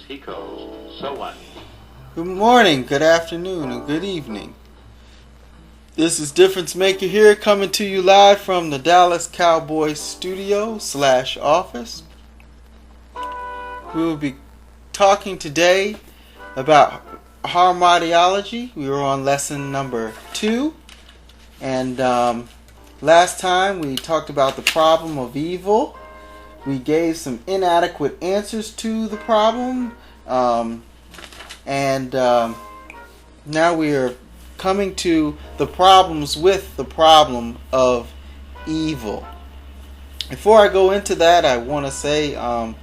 he calls so what. Good morning, good afternoon, and good evening. This is Difference Maker here, coming to you live from the Dallas Cowboys studio / office. We will be talking today about Harmartiology. We were on lesson number 2, and last time we talked about the problem of evil. We gave some inadequate answers to the problem, and now we are coming to the problems with the problem of evil. Before I go into that, I want to say and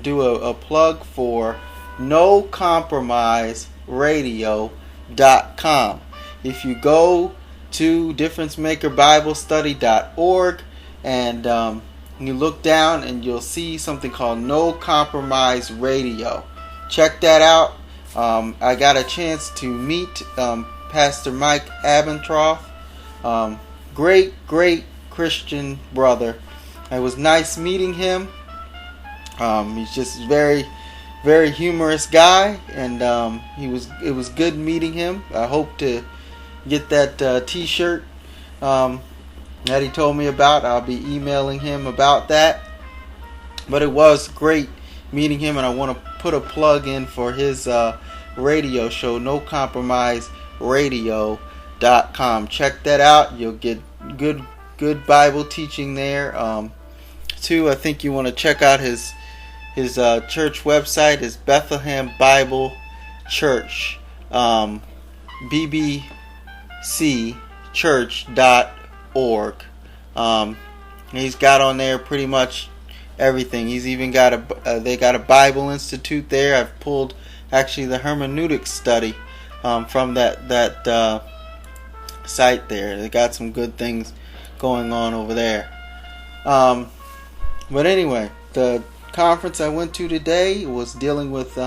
do a plug for NoCompromiseRadio.com. If you go to differencemakerbiblestudy.org and you look down and you'll see something called No Compromise Radio. Check that out. I got a chance to meet Pastor Mike Abendroth. Great Christian brother. It was nice meeting him. He's just very humorous guy, and it was good meeting him. I hope to get that t-shirt that he told me about. I'll be emailing him about that. But it was great meeting him, and I want to put a plug in for his radio show, NoCompromiseRadio.com. Check that out. You'll get good Bible teaching there. Too, I think you want to check out his church website is Bethlehem Bible Church, bbcchurch.org. He's got on there pretty much everything. He's even got they got a Bible Institute there. I've pulled actually the hermeneutics study from that site there. They got some good things going on over there. But anyway, the conference I went to today was dealing with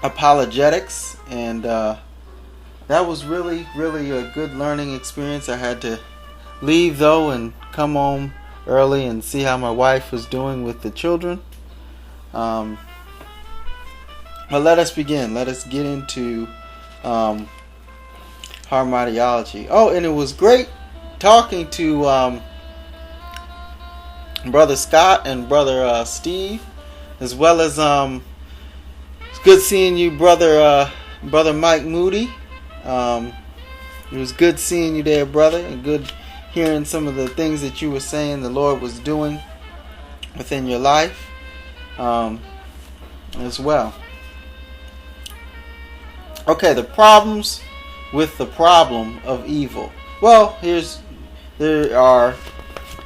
apologetics, and that was really a good learning experience. I had to leave though and come home early and see how my wife was doing with the children. But let us begin. Let us get into Harmartiology. Oh, and it was great talking to Brother Scott and Brother Steve, as well as it's good seeing you, Brother Mike Moody. It was good seeing you there, brother, and good hearing some of the things that you were saying the Lord was doing within your life as well. Okay, the problems with the problem of evil. Well, there are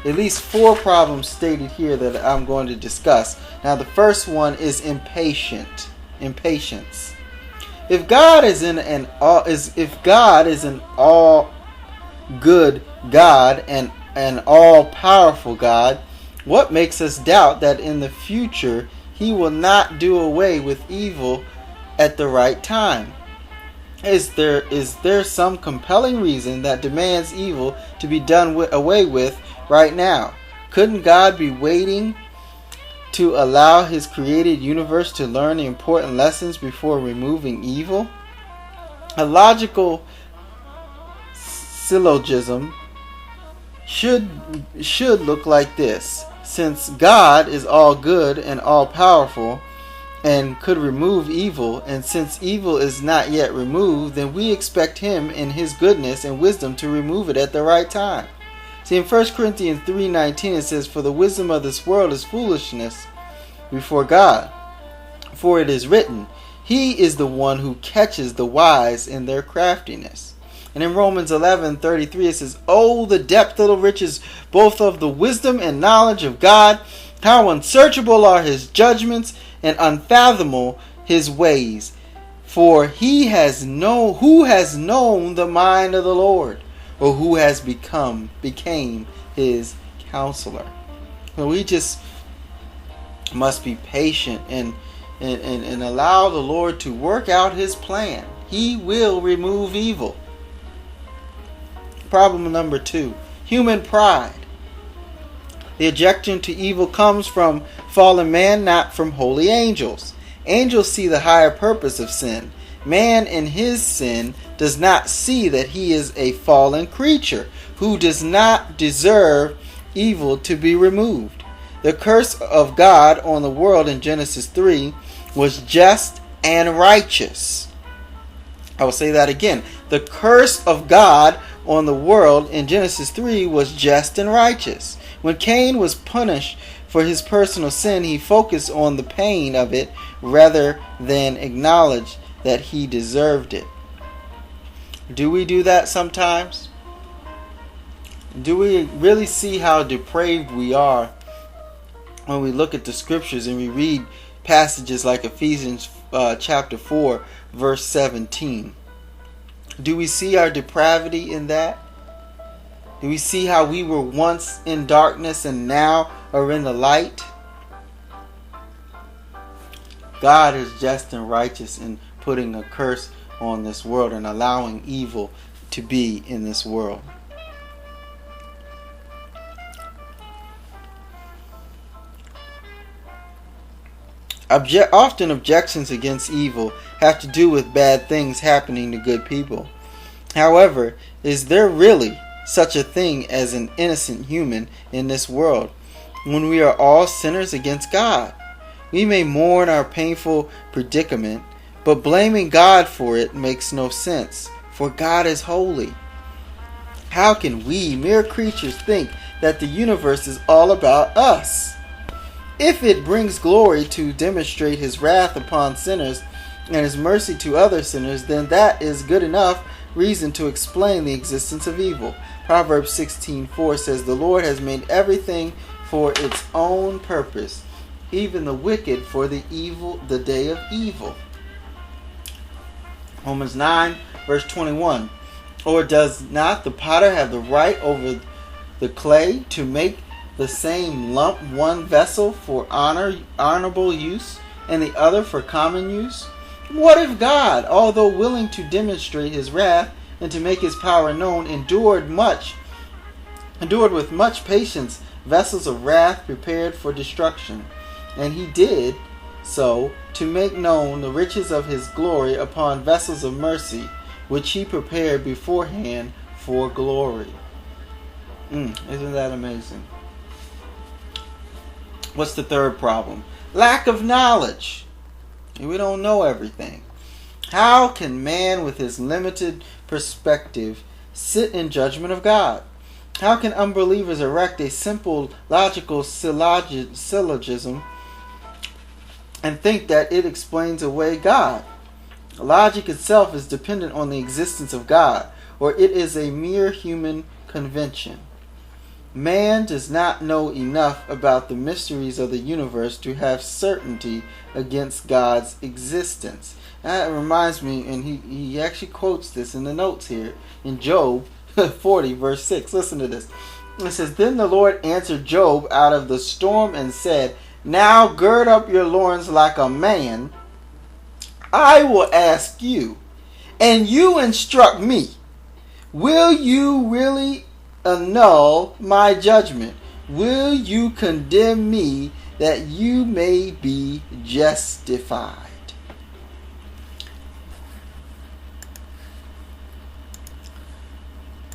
at least 4 problems stated here that I'm going to discuss. Now, the first one is impatience. If God is an all good God and an all powerful God, what makes us doubt that in the future He will not do away with evil at the right time? Is there some compelling reason that demands evil to be done away with right now? Couldn't God be waiting to allow His created universe to learn the important lessons before removing evil? A logical syllogism should look like this. Since God is all good and all powerful and could remove evil, and since evil is not yet removed, then we expect Him in His goodness and wisdom to remove it at the right time. See, in 1 Corinthians 3:19 it says, "For the wisdom of this world is foolishness before God. For it is written, He is the one who catches the wise in their craftiness." And in Romans 11:33 it says, "Oh, the depth of the riches, both of the wisdom and knowledge of God! How unsearchable are His judgments, and unfathomable His ways. For who has known the mind of the Lord, or who has became His counselor?" So we just must be patient and allow the Lord to work out His plan. He will remove evil. Problem number 2, human pride. The objection to evil comes from fallen man, not from holy angels. Angels see the higher purpose of sin. Man in his sin does not see that he is a fallen creature who does not deserve evil to be removed. The curse of God on the world in Genesis 3 was just and righteous. I will say that again. The curse of God on the world in Genesis 3 was just and righteous. When Cain was punished for his personal sin, he focused on the pain of it rather than acknowledge that he deserved it. Do we do that sometimes? Do we really see how depraved we are when we look at the scriptures and we read passages like Ephesians chapter 4 verse 17? Do we see our depravity in that? Do we see how we were once in darkness and now are in the light? God is just and righteous in putting a curse on this world and allowing evil to be in this world. Often objections against evil have to do with bad things happening to good people. However, is there really such a thing as an innocent human in this world when we are all sinners against God? We may mourn our painful predicament, but blaming God for it makes no sense, for God is holy. How can we, mere creatures, think that the universe is all about us? If it brings glory to demonstrate his wrath upon sinners and his mercy to other sinners, then that is good enough reason to explain the existence of evil. Proverbs 16:4 says, "The Lord has made everything for its own purpose, even the wicked for the day of evil." Romans 9 verse 21. "Or does not the potter have the right over the clay to make the same lump one vessel for honorable use and the other for common use? What if God, although willing to demonstrate his wrath and to make his power known, endured with much patience vessels of wrath prepared for destruction? And he did so to make known the riches of his glory upon vessels of mercy, which he prepared beforehand for glory." Isn't that amazing? What's the third problem? Lack of knowledge. We don't know everything. How can man with his limited perspective sit in judgment of God? How can unbelievers erect a simple logical syllogism and think that it explains away God? Logic itself is dependent on the existence of God, or it is a mere human convention. Man does not know enough about the mysteries of the universe to have certainty against God's existence. That reminds me, and he actually quotes this in the notes here, in Job 40 verse 6. Listen to this. It says, "Then the Lord answered Job out of the storm and said, 'Now gird up your loins like a man. I will ask you, and you instruct me. Will you really annul my judgment? Will you condemn me that you may be justified?'"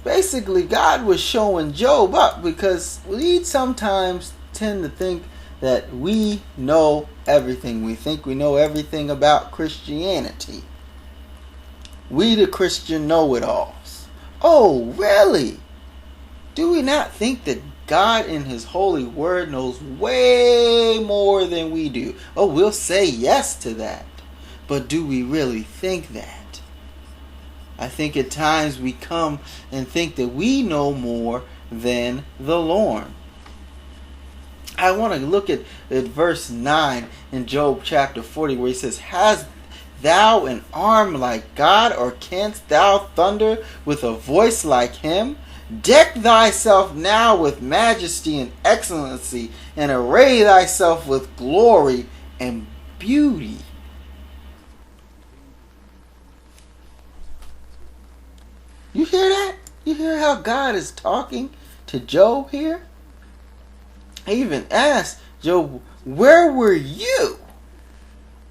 Basically, God was showing Job up because we sometimes tend to think that we know everything. We think we know everything about Christianity. We, the Christian know-it-alls. Oh, really? Do we not think that God in his holy word knows way more than we do? Oh, we'll say yes to that. But do we really think that? I think at times we come and think that we know more than the Lord. I want to look at verse 9 in Job chapter 40 where he says, "Hast thou an arm like God, or canst thou thunder with a voice like him? Deck thyself now with majesty and excellency, and array thyself with glory and beauty." You hear that? You hear how God is talking to Job here? He even asked Job, where were you